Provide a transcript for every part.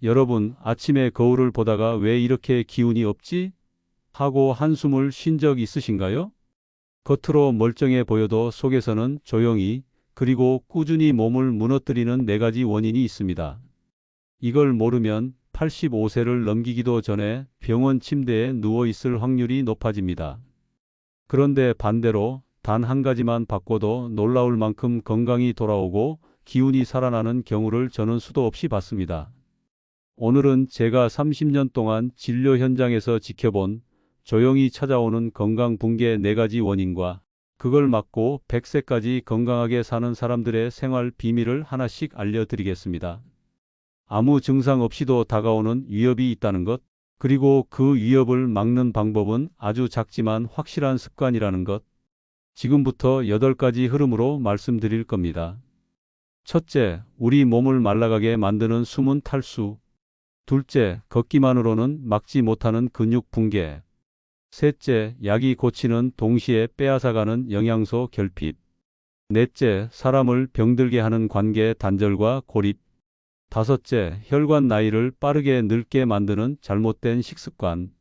여러분, 아침에 거울을 보다가 왜 이렇게 기운이 없지? 하고 한숨을 쉰 적 있으신가요? 겉으로 멀쩡해 보여도 속에서는 조용히 그리고 꾸준히 몸을 무너뜨리는 네 가지 원인이 있습니다. 이걸 모르면 85세를 넘기기도 전에 병원 침대에 누워 있을 확률이 높아집니다. 그런데 반대로 단 한 가지만 바꿔도 놀라울 만큼 건강이 돌아오고 기운이 살아나는 경우를 저는 수도 없이 봤습니다. 오늘은 제가 30년 동안 진료 현장에서 지켜본 조용히 찾아오는 건강 붕괴 네 가지 원인과 그걸 막고 100세까지 건강하게 사는 사람들의 생활 비밀을 하나씩 알려드리겠습니다. 아무 증상 없이도 다가오는 위협이 있다는 것, 그리고 그 위협을 막는 방법은 아주 작지만 확실한 습관이라는 것. 지금부터 8가지 흐름으로 말씀드릴 겁니다. 첫째, 우리 몸을 말라가게 만드는 숨은 탈수. 둘째, 걷기만으로는 막지 못하는 근육 붕괴. 셋째, 약이 고치는 동시에 빼앗아가는 영양소 결핍. 넷째, 사람을 병들게 하는 관계 단절과 고립. 다섯째, 혈관 나이를 빠르게 늙게 만드는 잘못된 식습관.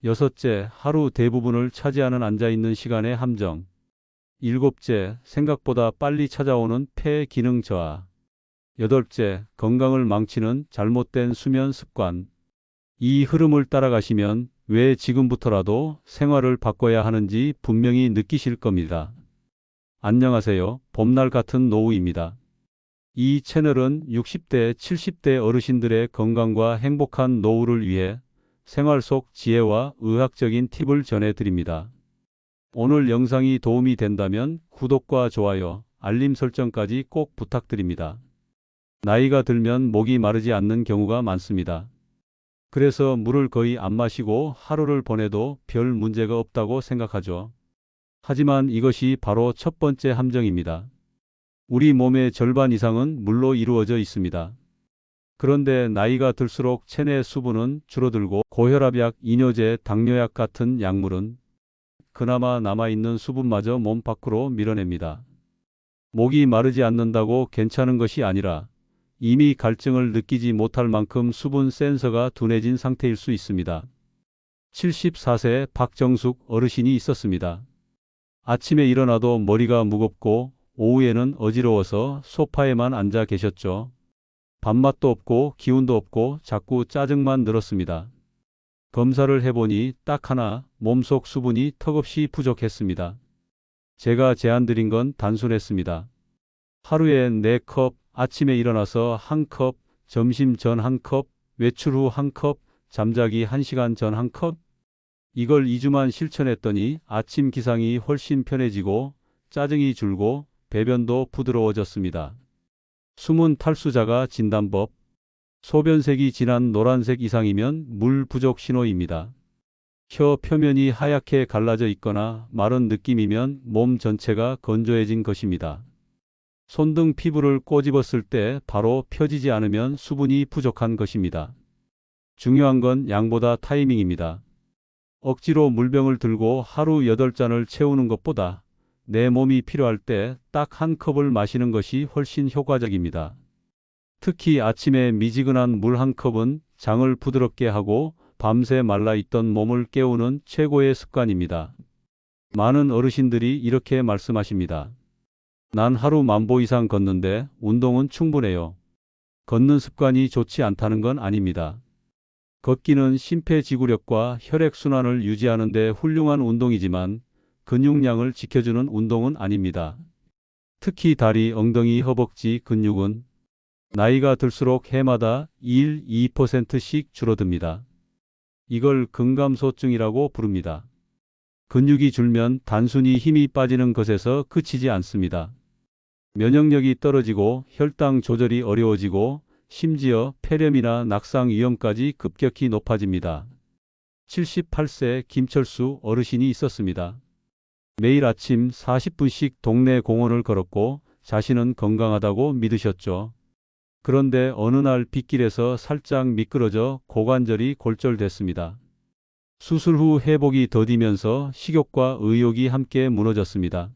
여섯째, 하루 대부분을 차지하는 앉아있는 시간의 함정. 일곱째, 생각보다 빨리 찾아오는 폐 기능 저하. 여덟째, 건강을 망치는 잘못된 수면 습관. 이 흐름을 따라가시면 왜 지금부터라도 생활을 바꿔야 하는지 분명히 느끼실 겁니다. 안녕하세요. 봄날 같은 노후입니다. 이 채널은 60대, 70대 어르신들의 건강과 행복한 노후를 위해 생활 속 지혜와 의학적인 팁을 전해드립니다. 오늘 영상이 도움이 된다면 구독과 좋아요, 알림 설정까지 꼭 부탁드립니다. 나이가 들면 목이 마르지 않는 경우가 많습니다. 그래서 물을 거의 안 마시고 하루를 보내도 별 문제가 없다고 생각하죠. 하지만 이것이 바로 첫 번째 함정입니다. 우리 몸의 절반 이상은 물로 이루어져 있습니다. 그런데 나이가 들수록 체내 수분은 줄어들고 고혈압약, 이뇨제, 당뇨약 같은 약물은 그나마 남아있는 수분마저 몸 밖으로 밀어냅니다. 목이 마르지 않는다고 괜찮은 것이 아니라 이미 갈증을 느끼지 못할 만큼 수분 센서가 둔해진 상태일 수 있습니다. 74세 박정숙 어르신이 있었습니다. 아침에 일어나도 머리가 무겁고 오후에는 어지러워서 소파에만 앉아 계셨죠. 밥맛도 없고 기운도 없고 자꾸 짜증만 늘었습니다. 검사를 해보니 딱 하나, 몸속 수분이 턱없이 부족했습니다. 제가 제안드린 건 단순했습니다. 하루에 4컵, 아침에 일어나서 1컵, 점심 전 1컵, 외출 후 1컵, 잠자기 1시간 전 1컵. 이걸 2주만 실천했더니 아침 기상이 훨씬 편해지고 짜증이 줄고 배변도 부드러워졌습니다. 숨은 탈수자가 진단법. 소변색이 진한 노란색 이상이면 물 부족 신호입니다. 혀 표면이 하얗게 갈라져 있거나 마른 느낌이면 몸 전체가 건조해진 것입니다. 손등 피부를 꼬집었을 때 바로 펴지지 않으면 수분이 부족한 것입니다. 중요한 건 양보다 타이밍입니다. 억지로 물병을 들고 하루 8잔을 채우는 것보다 내 몸이 필요할 때 딱 1컵을 마시는 것이 훨씬 효과적입니다. 특히 아침에 미지근한 물 1컵은 장을 부드럽게 하고 밤새 말라있던 몸을 깨우는 최고의 습관입니다. 많은 어르신들이 이렇게 말씀하십니다. 난 하루 10,000보 이상 걷는데 운동은 충분해요. 걷는 습관이 좋지 않다는 건 아닙니다. 걷기는 심폐지구력과 혈액순환을 유지하는 데 훌륭한 운동이지만 근육량을 지켜주는 운동은 아닙니다. 특히 다리, 엉덩이, 허벅지 근육은 나이가 들수록 해마다 1, 2%씩 줄어듭니다. 이걸 근감소증이라고 부릅니다. 근육이 줄면 단순히 힘이 빠지는 것에서 그치지 않습니다. 면역력이 떨어지고 혈당 조절이 어려워지고 심지어 폐렴이나 낙상 위험까지 급격히 높아집니다. 78세 김철수 어르신이 있었습니다. 매일 아침 40분씩 동네 공원을 걸었고 자신은 건강하다고 믿으셨죠. 그런데 어느 날 빗길에서 살짝 미끄러져 고관절이 골절됐습니다. 수술 후 회복이 더디면서 식욕과 의욕이 함께 무너졌습니다.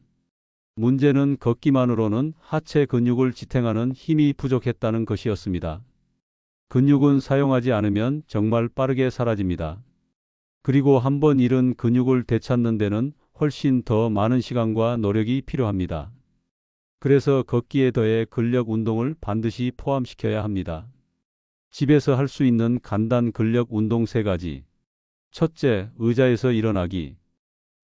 문제는 걷기만으로는 하체 근육을 지탱하는 힘이 부족했다는 것이었습니다. 근육은 사용하지 않으면 정말 빠르게 사라집니다. 그리고 한번 잃은 근육을 되찾는 데는 훨씬 더 많은 시간과 노력이 필요합니다. 그래서 걷기에 더해 근력 운동을 반드시 포함시켜야 합니다. 집에서 할 수 있는 간단 근력 운동 3가지. 첫째, 의자에서 일어나기.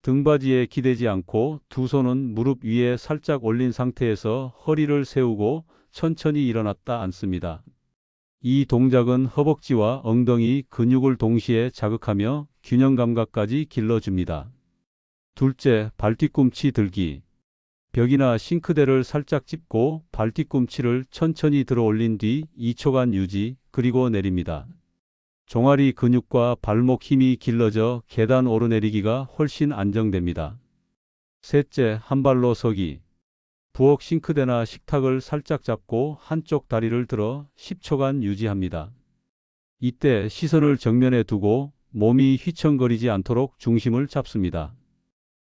등받이에 기대지 않고 두 손은 무릎 위에 살짝 올린 상태에서 허리를 세우고 천천히 일어났다 앉습니다. 이 동작은 허벅지와 엉덩이 근육을 동시에 자극하며 균형 감각까지 길러줍니다. 둘째, 발뒤꿈치 들기. 벽이나 싱크대를 살짝 짚고 발뒤꿈치를 천천히 들어 올린 뒤 2초간 유지, 그리고 내립니다. 종아리 근육과 발목 힘이 길러져 계단 오르내리기가 훨씬 안정됩니다. 셋째, 한 발로 서기. 부엌 싱크대나 식탁을 살짝 잡고 한쪽 다리를 들어 10초간 유지합니다. 이때 시선을 정면에 두고 몸이 휘청거리지 않도록 중심을 잡습니다.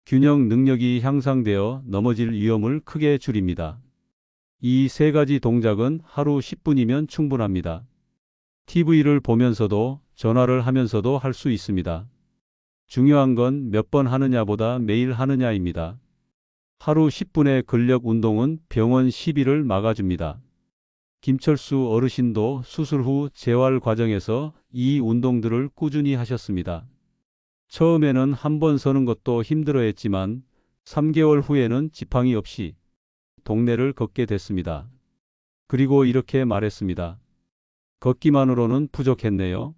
균형 능력이 향상되어 넘어질 위험을 크게 줄입니다. 이 3가지 동작은 하루 10분이면 충분합니다. TV를 보면서도 전화를 하면서도 할 수 있습니다. 중요한 건 몇 번 하느냐보다 매일 하느냐입니다. 하루 10분의 근력 운동은 병원 시비를 막아줍니다. 김철수 어르신도 수술 후 재활 과정에서 이 운동들을 꾸준히 하셨습니다. 처음에는 한 번 서는 것도 힘들어했지만 3개월 후에는 지팡이 없이 동네를 걷게 됐습니다. 그리고 이렇게 말했습니다. 걷기만으로는 부족했네요.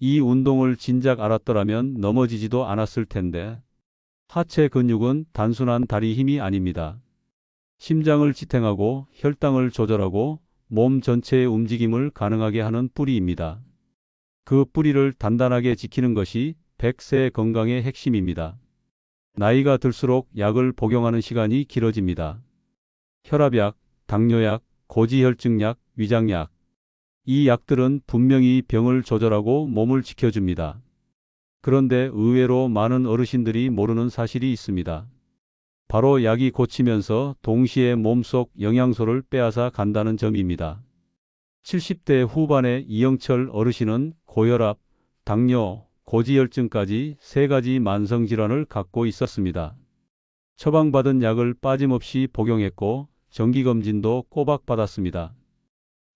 이 운동을 진작 알았더라면 넘어지지도 않았을 텐데. 하체 근육은 단순한 다리 힘이 아닙니다. 심장을 지탱하고 혈당을 조절하고 몸 전체의 움직임을 가능하게 하는 뿌리입니다. 그 뿌리를 단단하게 지키는 것이 100세 건강의 핵심입니다. 나이가 들수록 약을 복용하는 시간이 길어집니다. 혈압약, 당뇨약, 고지혈증약, 위장약. 이 약들은 분명히 병을 조절하고 몸을 지켜줍니다. 그런데 의외로 많은 어르신들이 모르는 사실이 있습니다. 바로 약이 고치면서 동시에 몸속 영양소를 빼앗아 간다는 점입니다. 70대 후반의 이영철 어르신은 고혈압, 당뇨, 고지혈증까지 3가지 만성질환을 갖고 있었습니다. 처방받은 약을 빠짐없이 복용했고 정기검진도 꼬박 받았습니다.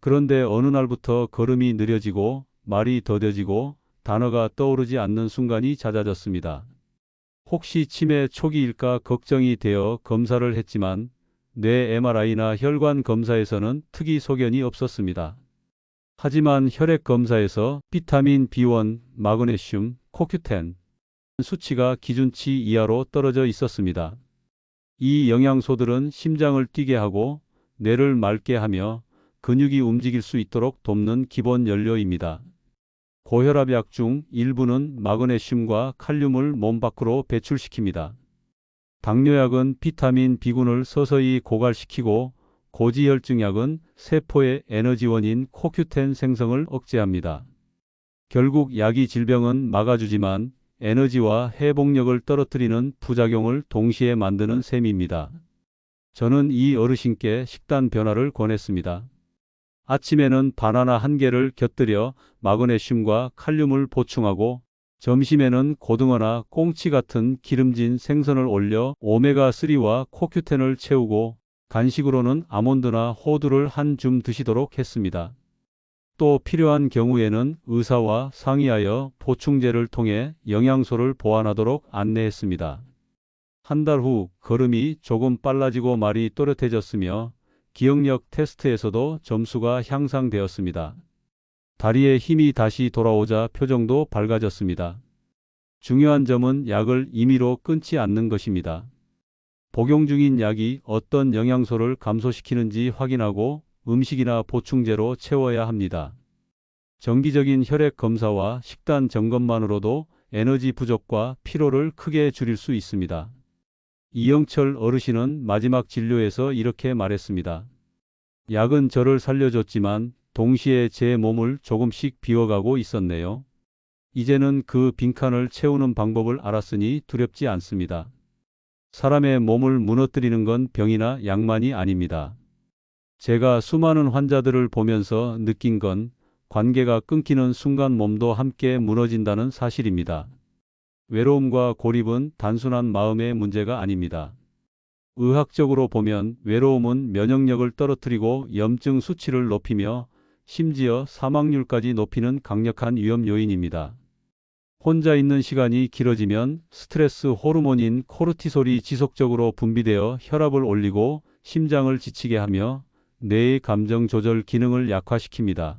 그런데 어느 날부터 걸음이 느려지고 말이 더뎌지고 단어가 떠오르지 않는 순간이 잦아졌습니다. 혹시 치매 초기일까 걱정이 되어 검사를 했지만 뇌 MRI나 혈관 검사에서는 특이 소견이 없었습니다. 하지만 혈액 검사에서 비타민 B1, 마그네슘, 코큐텐 수치가 기준치 이하로 떨어져 있었습니다. 이 영양소들은 심장을 뛰게 하고 뇌를 맑게 하며 근육이 움직일 수 있도록 돕는 기본 연료입니다. 고혈압약 중 일부는 마그네슘과 칼륨을 몸 밖으로 배출시킵니다. 당뇨약은 비타민 B군을 서서히 고갈시키고 고지혈증약은 세포의 에너지원인 코큐텐 생성을 억제합니다. 결국 약이 질병은 막아주지만 에너지와 회복력을 떨어뜨리는 부작용을 동시에 만드는 셈입니다. 저는 이 어르신께 식단 변화를 권했습니다. 아침에는 바나나 1개를 곁들여 마그네슘과 칼륨을 보충하고 점심에는 고등어나 꽁치 같은 기름진 생선을 올려 오메가3와 코큐텐을 채우고 간식으로는 아몬드나 호두를 한 줌 드시도록 했습니다. 또 필요한 경우에는 의사와 상의하여 보충제를 통해 영양소를 보완하도록 안내했습니다. 한 달 후 걸음이 조금 빨라지고 말이 또렷해졌으며 기억력 테스트에서도 점수가 향상되었습니다. 다리에 힘이 다시 돌아오자 표정도 밝아졌습니다. 중요한 점은 약을 임의로 끊지 않는 것입니다. 복용 중인 약이 어떤 영양소를 감소시키는지 확인하고 음식이나 보충제로 채워야 합니다. 정기적인 혈액 검사와 식단 점검만으로도 에너지 부족과 피로를 크게 줄일 수 있습니다. 이영철 어르신은 마지막 진료에서 이렇게 말했습니다. 약은 저를 살려줬지만 동시에 제 몸을 조금씩 비워가고 있었네요. 이제는 그 빈칸을 채우는 방법을 알았으니 두렵지 않습니다. 사람의 몸을 무너뜨리는 건 병이나 약만이 아닙니다. 제가 수많은 환자들을 보면서 느낀 건 관계가 끊기는 순간 몸도 함께 무너진다는 사실입니다. 외로움과 고립은 단순한 마음의 문제가 아닙니다. 의학적으로 보면 외로움은 면역력을 떨어뜨리고 염증 수치를 높이며 심지어 사망률까지 높이는 강력한 위험 요인입니다. 혼자 있는 시간이 길어지면 스트레스 호르몬인 코르티솔이 지속적으로 분비되어 혈압을 올리고 심장을 지치게 하며 뇌의 감정 조절 기능을 약화시킵니다.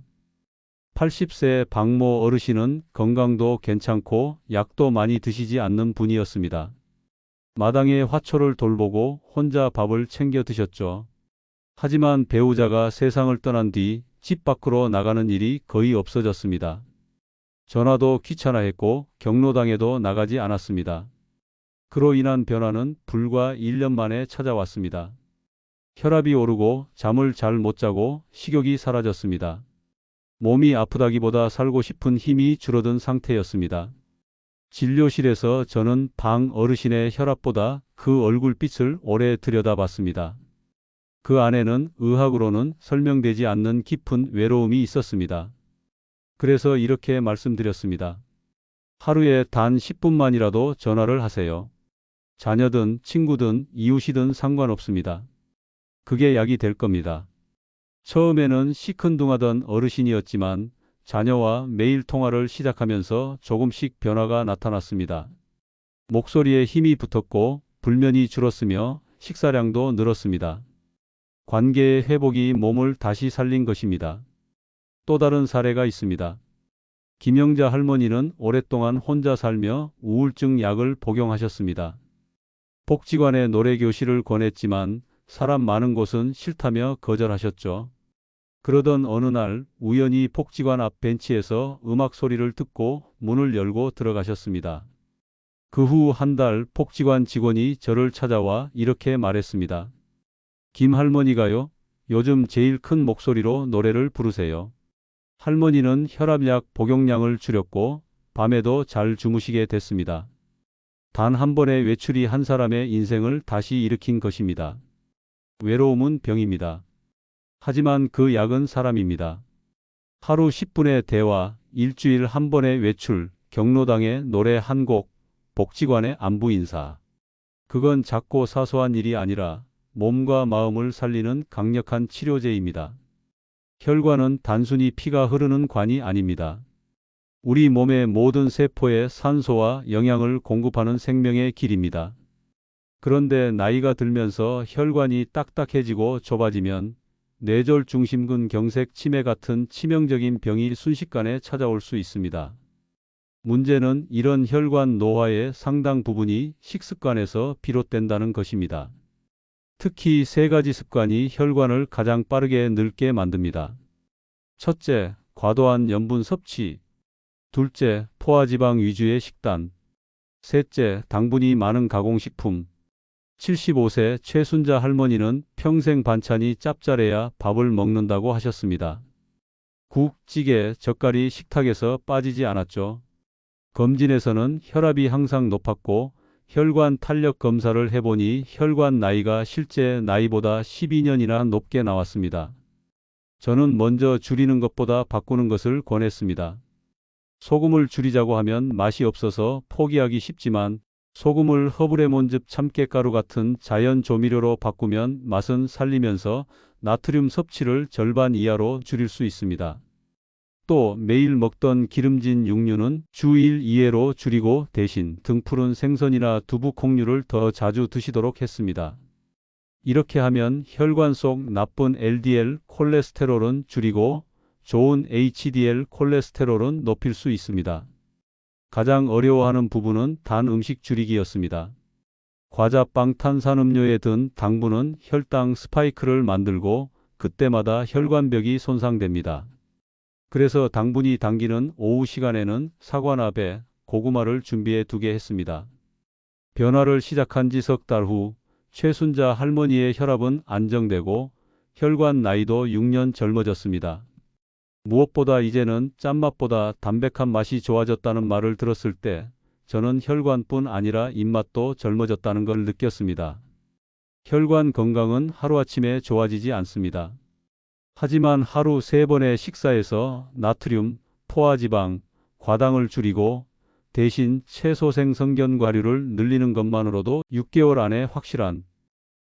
80세 박모 어르신은 건강도 괜찮고 약도 많이 드시지 않는 분이었습니다. 마당에 화초를 돌보고 혼자 밥을 챙겨 드셨죠. 하지만 배우자가 세상을 떠난 뒤 집 밖으로 나가는 일이 거의 없어졌습니다. 전화도 귀찮아했고 경로당에도 나가지 않았습니다. 그로 인한 변화는 불과 1년 만에 찾아왔습니다. 혈압이 오르고 잠을 잘 못 자고 식욕이 사라졌습니다. 몸이 아프다기보다 살고 싶은 힘이 줄어든 상태였습니다. 진료실에서 저는 방 어르신의 혈압보다 그 얼굴빛을 오래 들여다봤습니다. 그 안에는 의학으로는 설명되지 않는 깊은 외로움이 있었습니다. 그래서 이렇게 말씀드렸습니다. 하루에 단 10분만이라도 전화를 하세요. 자녀든 친구든 이웃이든 상관없습니다. 그게 약이 될 겁니다. 처음에는 시큰둥하던 어르신이었지만 자녀와 매일 통화를 시작하면서 조금씩 변화가 나타났습니다. 목소리에 힘이 붙었고 불면이 줄었으며 식사량도 늘었습니다. 관계의 회복이 몸을 다시 살린 것입니다. 또 다른 사례가 있습니다. 김영자 할머니는 오랫동안 혼자 살며 우울증 약을 복용하셨습니다. 복지관에 노래교실을 권했지만 사람 많은 곳은 싫다며 거절하셨죠. 그러던 어느 날 우연히 복지관 앞 벤치에서 음악 소리를 듣고 문을 열고 들어가셨습니다. 그 후 한 달 복지관 직원이 저를 찾아와 이렇게 말했습니다. 김 할머니가요, 요즘 제일 큰 목소리로 노래를 부르세요. 할머니는 혈압약 복용량을 줄였고 밤에도 잘 주무시게 됐습니다. 단 한 번의 외출이 한 사람의 인생을 다시 일으킨 것입니다. 외로움은 병입니다. 하지만 그 약은 사람입니다. 하루 10분의 대화, 일주일 한 번의 외출, 경로당에 노래 한 곡, 복지관의 안부 인사. 그건 작고 사소한 일이 아니라 몸과 마음을 살리는 강력한 치료제입니다. 혈관은 단순히 피가 흐르는 관이 아닙니다. 우리 몸의 모든 세포에 산소와 영양을 공급하는 생명의 길입니다. 그런데 나이가 들면서 혈관이 딱딱해지고 좁아지면 뇌졸 중심근 경색 치매 같은 치명적인 병이 순식간에 찾아올 수 있습니다. 문제는 이런 혈관 노화의 상당 부분이 식습관에서 비롯된다는 것입니다. 특히 세 가지 습관이 혈관을 가장 빠르게 늙게 만듭니다. 첫째, 과도한 염분 섭취. 둘째, 포화지방 위주의 식단. 셋째, 당분이 많은 가공식품. 75세 최순자 할머니는 평생 반찬이 짭짤해야 밥을 먹는다고 하셨습니다. 국, 찌개, 젓갈이 식탁에서 빠지지 않았죠. 검진에서는 혈압이 항상 높았고 혈관 탄력 검사를 해보니 혈관 나이가 실제 나이보다 12년이나 높게 나왔습니다. 저는 먼저 줄이는 것보다 바꾸는 것을 권했습니다. 소금을 줄이자고 하면 맛이 없어서 포기하기 쉽지만 소금을 허브레몬즙 참깨가루 같은 자연 조미료로 바꾸면 맛은 살리면서 나트륨 섭취를 절반 이하로 줄일 수 있습니다. 또 매일 먹던 기름진 육류는 주 1, 2회로 줄이고 대신 등푸른 생선이나 두부 콩류를 더 자주 드시도록 했습니다. 이렇게 하면 혈관 속 나쁜 LDL 콜레스테롤은 줄이고 좋은 HDL 콜레스테롤은 높일 수 있습니다. 가장 어려워하는 부분은 단 음식 줄이기였습니다. 과자, 빵, 탄산음료에 든 당분은 혈당 스파이크를 만들고 그때마다 혈관벽이 손상됩니다. 그래서 당분이 당기는 오후 시간에는 사과나 배, 고구마를 준비해 두게 했습니다. 변화를 시작한 지 석 달 후 최순자 할머니의 혈압은 안정되고 혈관 나이도 6년 젊어졌습니다. 무엇보다 이제는 짠맛보다 담백한 맛이 좋아졌다는 말을 들었을 때 저는 혈관뿐 아니라 입맛도 젊어졌다는 걸 느꼈습니다. 혈관 건강은 하루아침에 좋아지지 않습니다. 하지만 하루 3번의 식사에서 나트륨, 포화지방, 과당을 줄이고 대신 채소 생성견 과류를 늘리는 것만으로도 6개월 안에 확실한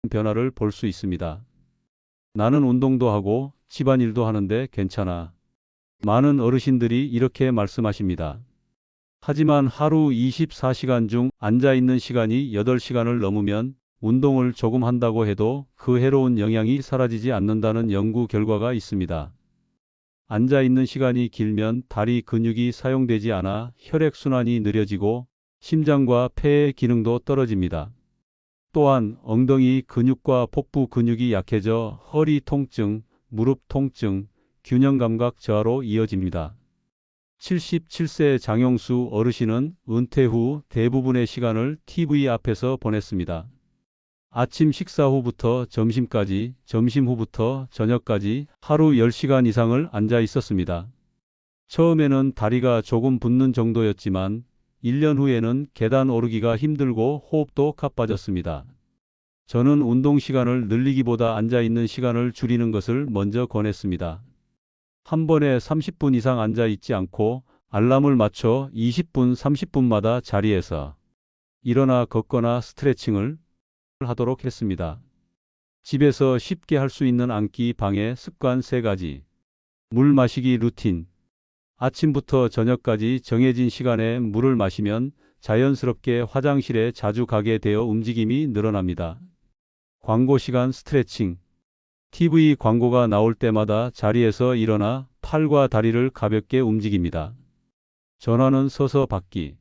변화를 볼 수 있습니다. 나는 운동도 하고 집안일도 하는데 괜찮아. 많은 어르신들이 이렇게 말씀하십니다. 하지만 하루 24시간 중 앉아있는 시간이 8시간을 넘으면 운동을 조금 한다고 해도 그 해로운 영향이 사라지지 않는다는 연구 결과가 있습니다. 앉아있는 시간이 길면 다리 근육이 사용되지 않아 혈액순환이 느려지고 심장과 폐의 기능도 떨어집니다. 또한 엉덩이 근육과 복부 근육이 약해져 허리 통증, 무릎 통증, 균형 감각 저하로 이어집니다. 77세 장용수 어르신은 은퇴 후 대부분의 시간을 TV 앞에서 보냈습니다. 아침 식사 후부터 점심까지, 점심 후부터 저녁까지 하루 10시간 이상을 앉아 있었습니다. 처음에는 다리가 조금 붓는 정도였지만 1년 후에는 계단 오르기가 힘들고 호흡도 가빠졌습니다. 저는 운동 시간을 늘리기보다 앉아 있는 시간을 줄이는 것을 먼저 권했습니다. 한 번에 30분 이상 앉아 있지 않고 알람을 맞춰 20분, 30분마다 자리에서 일어나 걷거나 스트레칭을 하도록 했습니다. 집에서 쉽게 할 수 있는 앉기 방해 습관 3가지. 물 마시기 루틴. 아침부터 저녁까지 정해진 시간에 물을 마시면 자연스럽게 화장실에 자주 가게 되어 움직임이 늘어납니다. 광고 시간 스트레칭. TV 광고가 나올 때마다 자리에서 일어나 팔과 다리를 가볍게 움직입니다. 전화는 서서 받기.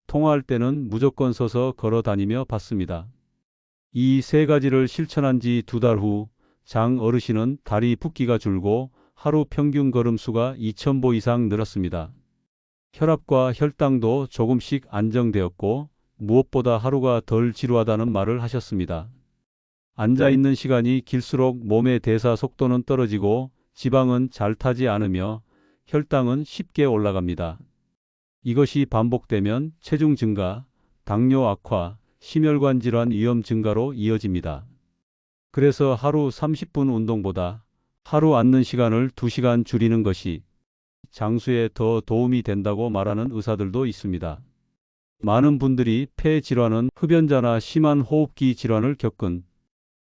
통화할 때는 무조건 서서 걸어 다니며 받습니다. 이 3가지를 실천한 지 2달 후 장 어르신은 다리 붓기가 줄고 하루 평균 걸음수가 2,000보 이상 늘었습니다. 혈압과 혈당도 조금씩 안정되었고 무엇보다 하루가 덜 지루하다는 말을 하셨습니다. 앉아있는 시간이 길수록 몸의 대사 속도는 떨어지고 지방은 잘 타지 않으며 혈당은 쉽게 올라갑니다. 이것이 반복되면 체중 증가, 당뇨 악화, 심혈관 질환 위험 증가로 이어집니다. 그래서 하루 30분 운동보다 하루 앉는 시간을 2시간 줄이는 것이 장수에 더 도움이 된다고 말하는 의사들도 있습니다. 많은 분들이 폐 질환은 흡연자나 심한 호흡기 질환을 겪은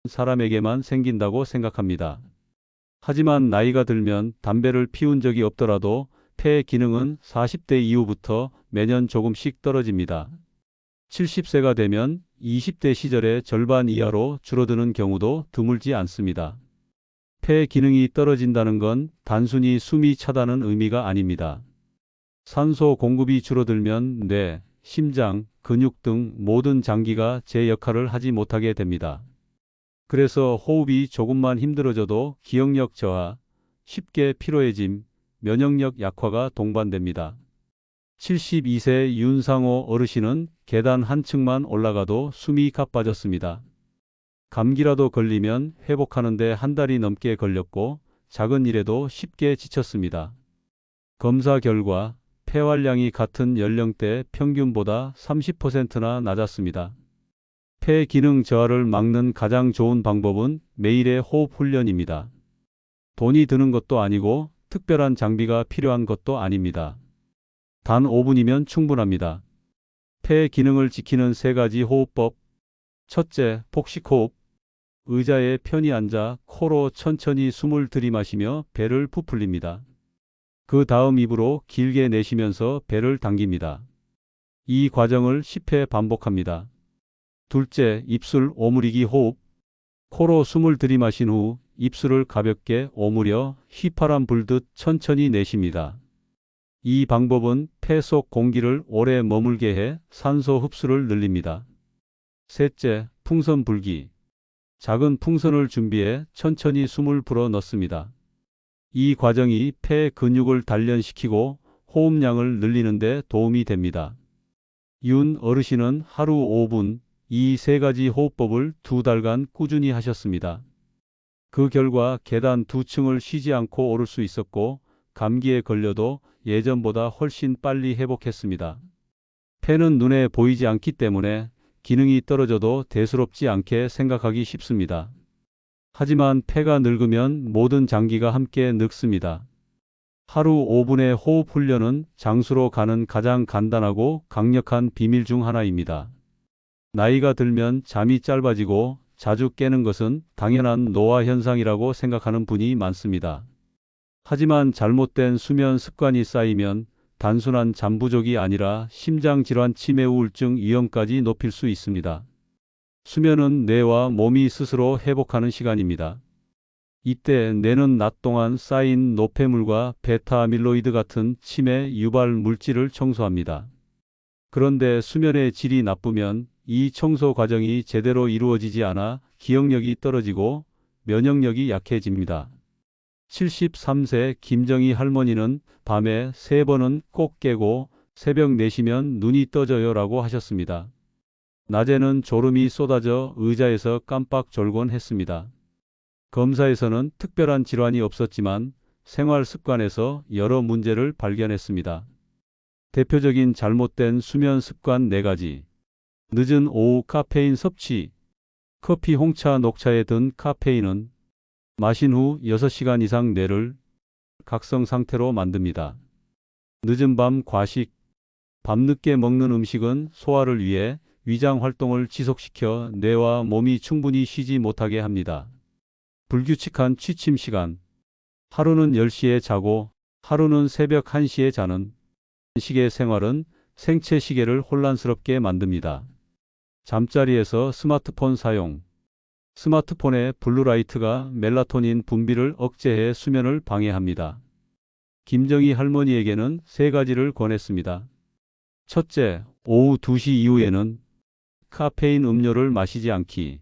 사람에게만 생긴다고 생각합니다. 하지만 나이가 들면 담배를 피운 적이 없더라도 폐 기능은 40대 이후부터 매년 조금씩 떨어집니다. 70세가 되면 20대 시절의 절반 이하로 줄어드는 경우도 드물지 않습니다. 폐 기능이 떨어진다는 건 단순히 숨이 차다는 의미가 아닙니다. 산소 공급이 줄어들면 뇌, 심장, 근육 등 모든 장기가 제 역할을 하지 못하게 됩니다. 그래서 호흡이 조금만 힘들어져도 기억력 저하, 쉽게 피로해짐, 면역력 약화가 동반됩니다. 72세 윤상호 어르신은 계단 한 층만 올라가도 숨이 가빠졌습니다. 감기라도 걸리면 회복하는데 한 달이 넘게 걸렸고 작은 일에도 쉽게 지쳤습니다. 검사 결과 폐활량이 같은 연령대 평균보다 30%나 낮았습니다. 폐 기능 저하를 막는 가장 좋은 방법은 매일의 호흡 훈련입니다. 돈이 드는 것도 아니고 특별한 장비가 필요한 것도 아닙니다. 단 5분이면 충분합니다. 폐 기능을 지키는 3가지 호흡법. 첫째, 복식호흡. 의자에 편히 앉아 코로 천천히 숨을 들이마시며 배를 부풀립니다. 그 다음 입으로 길게 내쉬면서 배를 당깁니다. 이 과정을 10회 반복합니다. 둘째, 입술 오므리기 호흡. 코로 숨을 들이마신 후 입술을 가볍게 오므려 휘파람 불듯 천천히 내쉽니다. 이 방법은 폐 속 공기를 오래 머물게 해 산소 흡수를 늘립니다. 셋째, 풍선 불기. 작은 풍선을 준비해 천천히 숨을 불어 넣습니다. 이 과정이 폐 근육을 단련시키고 호흡량을 늘리는 데 도움이 됩니다. 윤 어르신은 하루 5분 이 3가지 호흡법을 2달간 꾸준히 하셨습니다. 그 결과 계단 2층을 쉬지 않고 오를 수 있었고 감기에 걸려도 예전보다 훨씬 빨리 회복했습니다. 폐는 눈에 보이지 않기 때문에 기능이 떨어져도 대수롭지 않게 생각하기 쉽습니다. 하지만 폐가 늙으면 모든 장기가 함께 늙습니다. 하루 5분의 호흡 훈련은 장수로 가는 가장 간단하고 강력한 비밀 중 하나입니다. 나이가 들면 잠이 짧아지고 자주 깨는 것은 당연한 노화 현상이라고 생각하는 분이 많습니다. 하지만 잘못된 수면 습관이 쌓이면 단순한 잠 부족이 아니라 심장질환, 치매, 우울증 위험까지 높일 수 있습니다. 수면은 뇌와 몸이 스스로 회복하는 시간입니다. 이때 뇌는 낮 동안 쌓인 노폐물과 베타 아밀로이드 같은 치매 유발 물질을 청소합니다. 그런데 수면의 질이 나쁘면 이 청소 과정이 제대로 이루어지지 않아 기억력이 떨어지고 면역력이 약해집니다. 73세 김정희 할머니는 밤에 3번은 꼭 깨고 새벽 4시면 눈이 떠져요 라고 하셨습니다. 낮에는 졸음이 쏟아져 의자에서 깜빡 졸곤 했습니다. 검사에서는 특별한 질환이 없었지만 생활 습관에서 여러 문제를 발견했습니다. 대표적인 잘못된 수면 습관 4가지. 늦은 오후 카페인 섭취. 커피, 홍차, 녹차에 든 카페인은 마신 후 6시간 이상 뇌를 각성 상태로 만듭니다. 늦은 밤 과식. 밤늦게 먹는 음식은 소화를 위해 위장 활동을 지속시켜 뇌와 몸이 충분히 쉬지 못하게 합니다. 불규칙한 취침 시간. 하루는 10시에 자고 하루는 새벽 1시에 자는 식의 생활은 생체 시계를 혼란스럽게 만듭니다. 잠자리에서 스마트폰 사용. 스마트폰의 블루라이트가 멜라토닌 분비를 억제해 수면을 방해합니다. 김정희 할머니에게는 3가지를 권했습니다. 첫째, 오후 2시 이후에는 카페인 음료를 마시지 않기.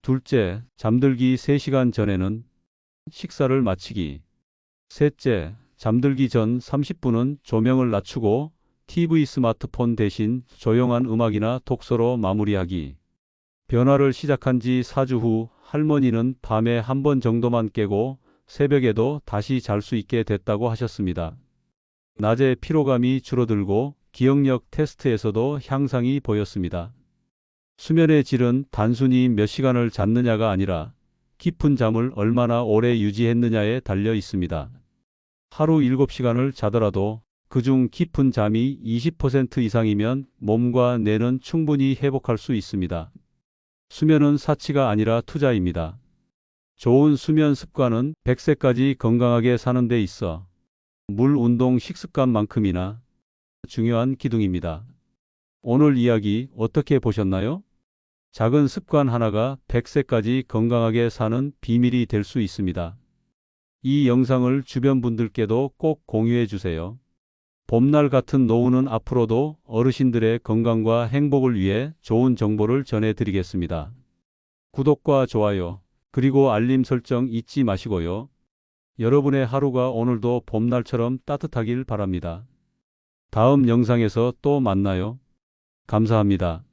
둘째, 잠들기 3시간 전에는 식사를 마치기. 셋째, 잠들기 전 30분은 조명을 낮추고 TV, 스마트폰 대신 조용한 음악이나 독서로 마무리하기. 변화를 시작한 지 4주 후 할머니는 밤에 1번 정도만 깨고 새벽에도 다시 잘 수 있게 됐다고 하셨습니다. 낮에 피로감이 줄어들고 기억력 테스트에서도 향상이 보였습니다. 수면의 질은 단순히 몇 시간을 잤느냐가 아니라 깊은 잠을 얼마나 오래 유지했느냐에 달려 있습니다. 하루 7시간을 자더라도 그중 깊은 잠이 20% 이상이면 몸과 뇌는 충분히 회복할 수 있습니다. 수면은 사치가 아니라 투자입니다. 좋은 수면 습관은 100세까지 건강하게 사는 데 있어 물, 운동, 식습관만큼이나 중요한 기둥입니다. 오늘 이야기 어떻게 보셨나요? 작은 습관 하나가 100세까지 건강하게 사는 비밀이 될 수 있습니다. 이 영상을 주변 분들께도 꼭 공유해 주세요. 봄날 같은 노후는 앞으로도 어르신들의 건강과 행복을 위해 좋은 정보를 전해드리겠습니다. 구독과 좋아요, 그리고 알림 설정 잊지 마시고요. 여러분의 하루가 오늘도 봄날처럼 따뜻하길 바랍니다. 다음 영상에서 또 만나요. 감사합니다.